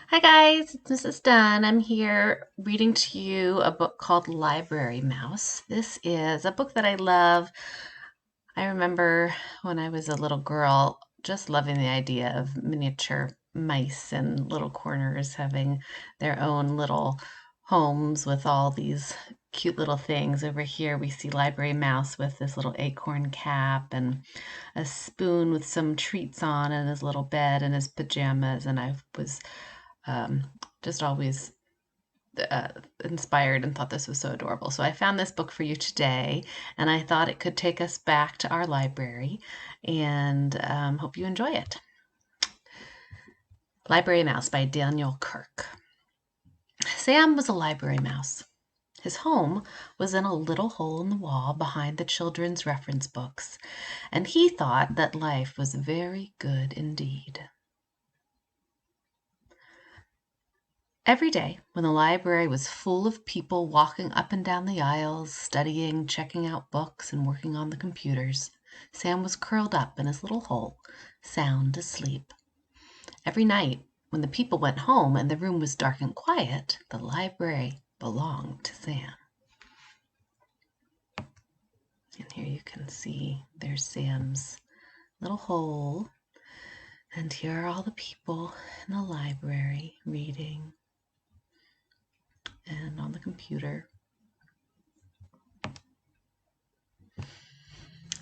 Hi guys, it's Mrs. Dunn. I'm here reading to you a book called Library Mouse. This is a book that I love. I remember when I was a little girl just loving the idea of miniature mice in little corners having their own little homes with all these cute little things. Over here we see Library Mouse with this little acorn cap and a spoon with some treats on and his little bed and his pajamas. And I was um, just always uh, inspired and thought this was so adorable. So I found this book for you today, and I thought it could take us back to our library, and hope you enjoy it. Library Mouse by Daniel Kirk. Sam was a library mouse. His home was in a little hole in the wall behind the children's reference books, and he thought that life was very good indeed. Every day, when the library was full of people walking up and down the aisles, studying, checking out books, and working on the computers, Sam was curled up in his little hole, sound asleep. Every night, when the people went home and the room was dark and quiet, the library belonged to Sam. And here you can see there's Sam's little hole. And here are all the people in the library reading and on the computer.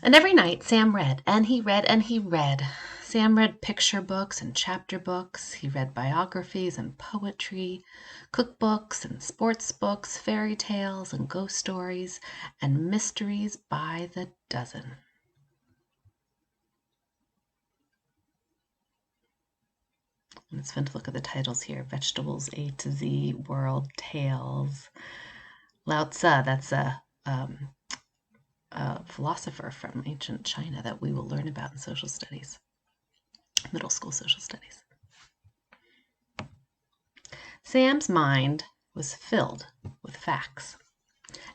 And every night Sam read, and he read, and he read. Sam read picture books and chapter books. He read biographies and poetry, cookbooks and sports books, fairy tales and ghost stories, and mysteries by the dozen. It's fun to look at the titles here. Vegetables A to Z, World Tales. Lao Tzu, that's a philosopher from ancient China that we will learn about in social studies, middle school social studies. Sam's mind was filled with facts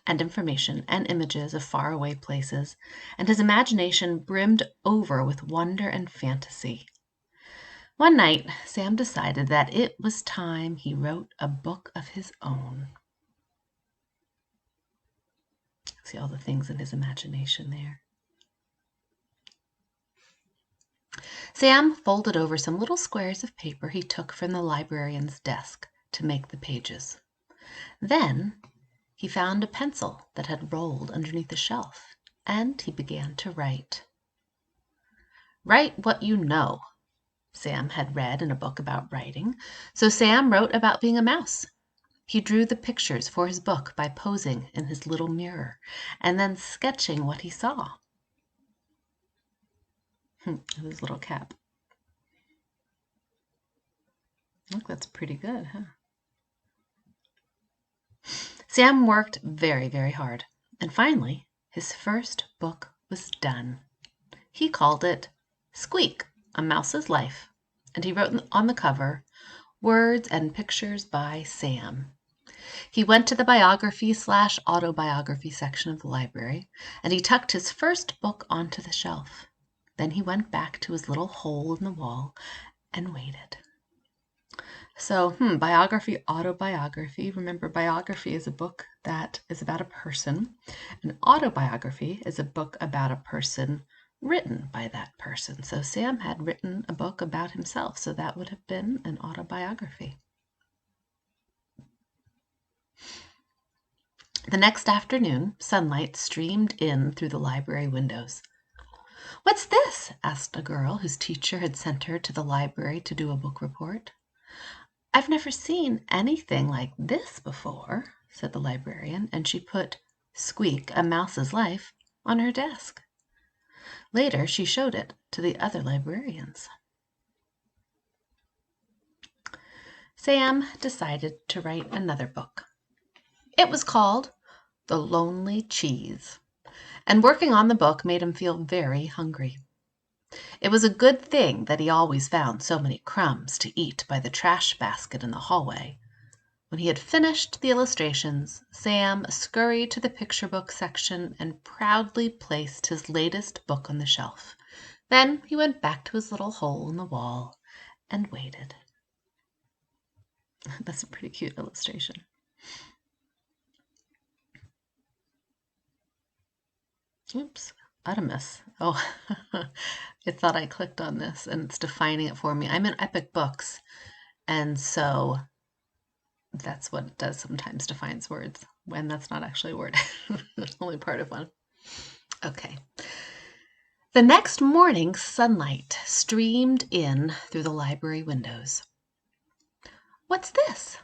and information and images of faraway places, and his imagination brimmed over with wonder and fantasy. One night, Sam decided that it was time he wrote a book of his own. See all the things in his imagination there. Sam folded over some little squares of paper he took from the librarian's desk to make the pages. Then he found a pencil that had rolled underneath the shelf, and he began to write. Write what you know, Sam had read in a book about writing, so Sam wrote about being a mouse. He drew the pictures for his book by posing in his little mirror and then sketching what he saw. His little cap. Look, that's pretty good, huh? Sam worked very, very hard, and finally his first book was done. He called it Squeak, A Mouse's Life, and he wrote on the cover, Words and Pictures by Sam. He went to the biography/autobiography section of the library, and he tucked his first book onto the shelf. Then he went back to his little hole in the wall and waited. So, biography, autobiography. Remember, biography is a book that is about a person. An autobiography is a book about a person written by that person. So Sam had written a book about himself, so that would have been an autobiography. The next afternoon, sunlight streamed in through the library windows. "What's this?" asked a girl whose teacher had sent her to the library to do a book report. "I've never seen anything like this before," said the librarian, and she put Squeak, A Mouse's Life on her desk. Later she showed it to the other librarians. Sam decided to write another book. It was called The Lonely Cheese, and working on the book made him feel very hungry. It was a good thing that he always found so many crumbs to eat by the trash basket in the hallway. When he had finished the illustrations, Sam scurried to the picture book section and proudly placed his latest book on the shelf. Then he went back to his little hole in the wall and waited. That's a pretty cute illustration. Oops, Artemis. Oh, it thought I clicked on this and it's defining it for me. I'm in Epic Books, and so that's what it does sometimes, defines words, when that's not actually a word. It's only part of one. Okay. The next morning, sunlight streamed in through the library windows. "What's this?"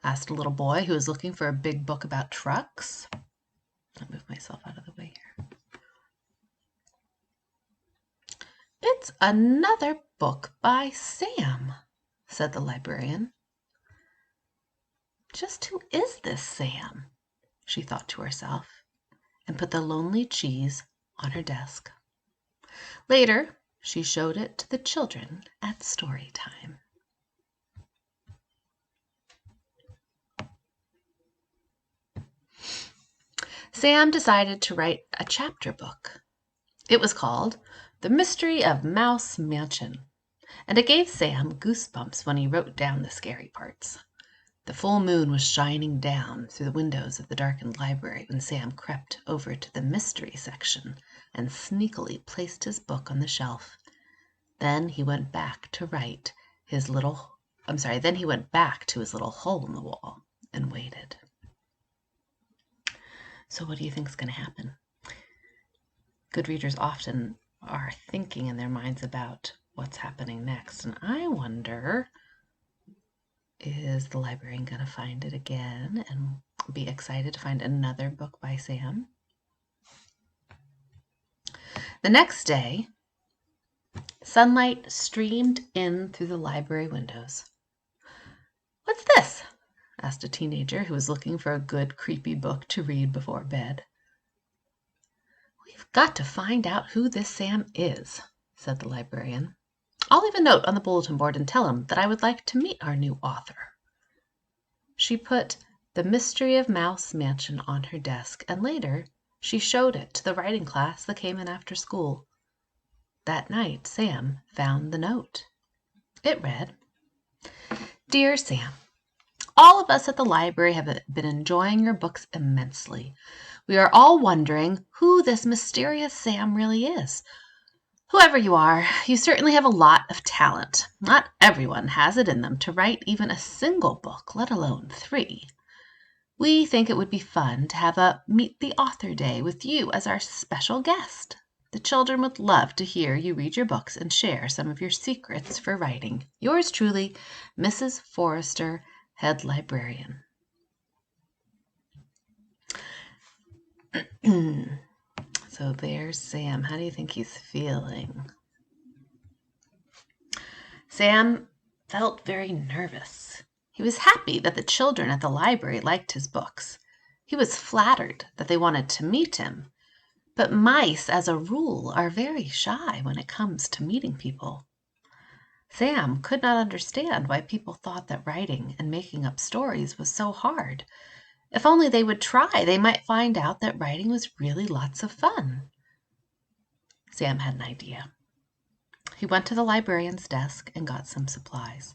asked a little boy who was looking for a big book about trucks. I'll move myself out of the way here. "It's another book by Sam," said the librarian. "Just who is this Sam?" she thought to herself, and put the lonely cheese on her desk. Later, she showed it to the children at story time. Sam decided to write a chapter book. It was called The Mystery of Mouse Mansion, and it gave Sam goosebumps when he wrote down the scary parts. The full moon was shining down through the windows of the darkened library when Sam crept over to the mystery section and sneakily placed his book on the shelf. Then he went back to his little hole in the wall and waited. So what do you think is going to happen? Good readers often are thinking in their minds about what's happening next, and I wonder, is the librarian going to find it again and be excited to find another book by Sam? The next day, sunlight streamed in through the library windows. "What's this?" asked a teenager who was looking for a good, creepy book to read before bed. "We've got to find out who this Sam is," said the librarian. "I'll leave a note on the bulletin board and tell him that I would like to meet our new author." She put The Mystery of Mouse Mansion on her desk, and later she showed it to the writing class that came in after school. That night Sam found the note. It read, "Dear Sam, all of us at the library have been enjoying your books immensely. We are all wondering who this mysterious Sam really is. Whoever you are, you certainly have a lot of talent. Not everyone has it in them to write even a single book, let alone 3. We think it would be fun to have a Meet the Author Day with you as our special guest. The children would love to hear you read your books and share some of your secrets for writing. Yours truly, Mrs. Forrester, Head Librarian." So there's Sam. How do you think he's feeling? Sam felt very nervous. He was happy that the children at the library liked his books. He was flattered that they wanted to meet him. But mice, as a rule, are very shy when it comes to meeting people. Sam could not understand why people thought that writing and making up stories was so hard. If only they would try, they might find out that writing was really lots of fun. Sam had an idea. He went to the librarian's desk and got some supplies.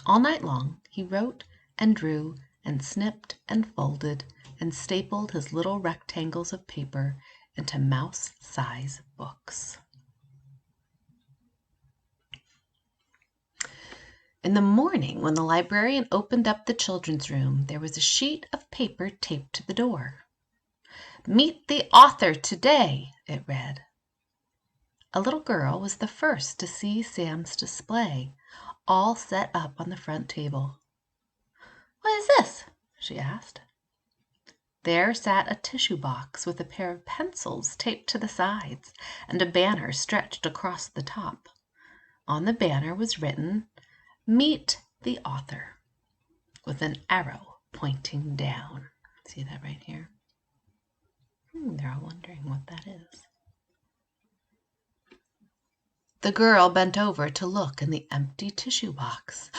All night long he wrote and drew and snipped and folded and stapled his little rectangles of paper into mouse-size books. In the morning, when the librarian opened up the children's room, there was a sheet of paper taped to the door. "Meet the author today," it read. A little girl was the first to see Sam's display, all set up on the front table. "What is this?" she asked. There sat a tissue box with a pair of pencils taped to the sides and a banner stretched across the top. On the banner was written, "Meet the Author," with an arrow pointing down. See that right here? They're all wondering what that is. The girl bent over to look in the empty tissue box.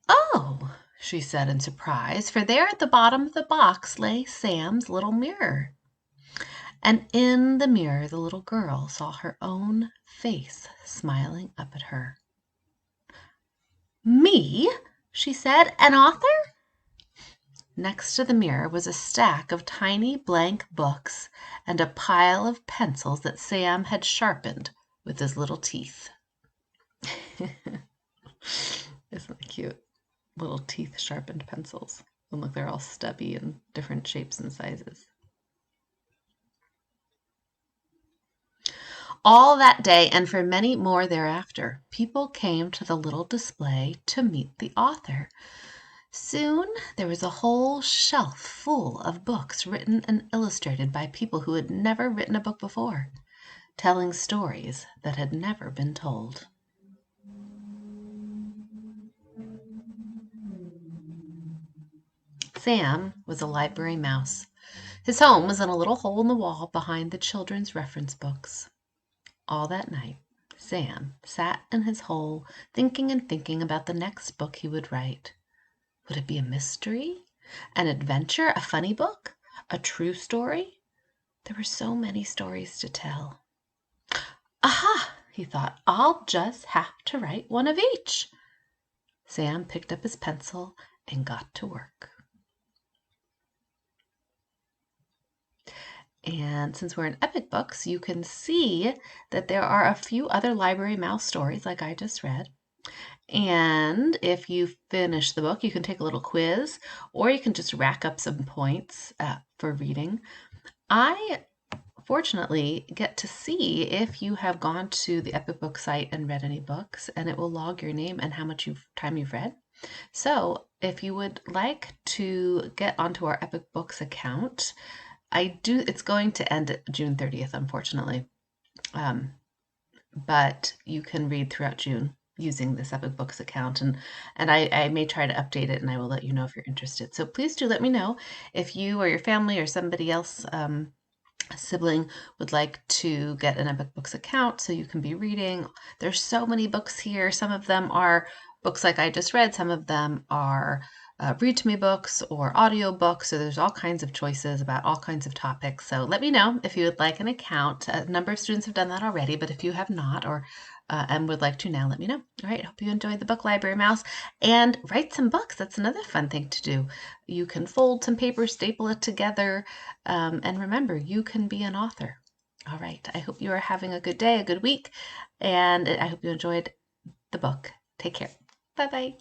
"Oh," she said in surprise, for there at the bottom of the box lay Sam's little mirror. And in the mirror the little girl saw her own face smiling up at her. "Me?" she said. "An author? Next to the mirror was a stack of tiny blank books and a pile of pencils that Sam had sharpened with his little teeth. Isn't that cute? Little teeth sharpened pencils. And look, they're all stubby and different shapes and sizes. All that day and for many more thereafter, people came to the little display to meet the author. Soon there was a whole shelf full of books written and illustrated by people who had never written a book before, telling stories that had never been told. Sam was a library mouse. His home was in a little hole in the wall behind the children's reference books. All that night, Sam sat in his hole, thinking and thinking about the next book he would write. Would it be a mystery, an adventure, a funny book, a true story? There were so many stories to tell. Aha, he thought, I'll just have to write one of each. Sam picked up his pencil and got to work. And since we're in Epic Books, you can see that there are a few other Library Mouse stories like I just read. And if you finish the book, you can take a little quiz, or you can just rack up some points for reading. I fortunately get to see if you have gone to the Epic Book site and read any books, and it will log your name and how much time you've read. So if you would like to get onto our Epic Books account, it's going to end at June 30th, unfortunately. But you can read throughout June using this Epic Books account, and I may try to update it, and I will let you know if you're interested. So please do let me know if you or your family or somebody else, a sibling, would like to get an Epic Books account so you can be reading. There's so many books here. Some of them are books like I just read. Some of them are read to me books or audio books. So there's all kinds of choices about all kinds of topics. So let me know if you would like an account. A number of students have done that already, but if you have not or and would like to now, let me know. All right, hope you enjoyed the book Library Mouse, and write some books. That's another fun thing to do. You can fold some paper, staple it together, and remember, you can be an author. All right, I hope you are having a good day, a good week, and I hope you enjoyed the book. Take care. Bye-bye.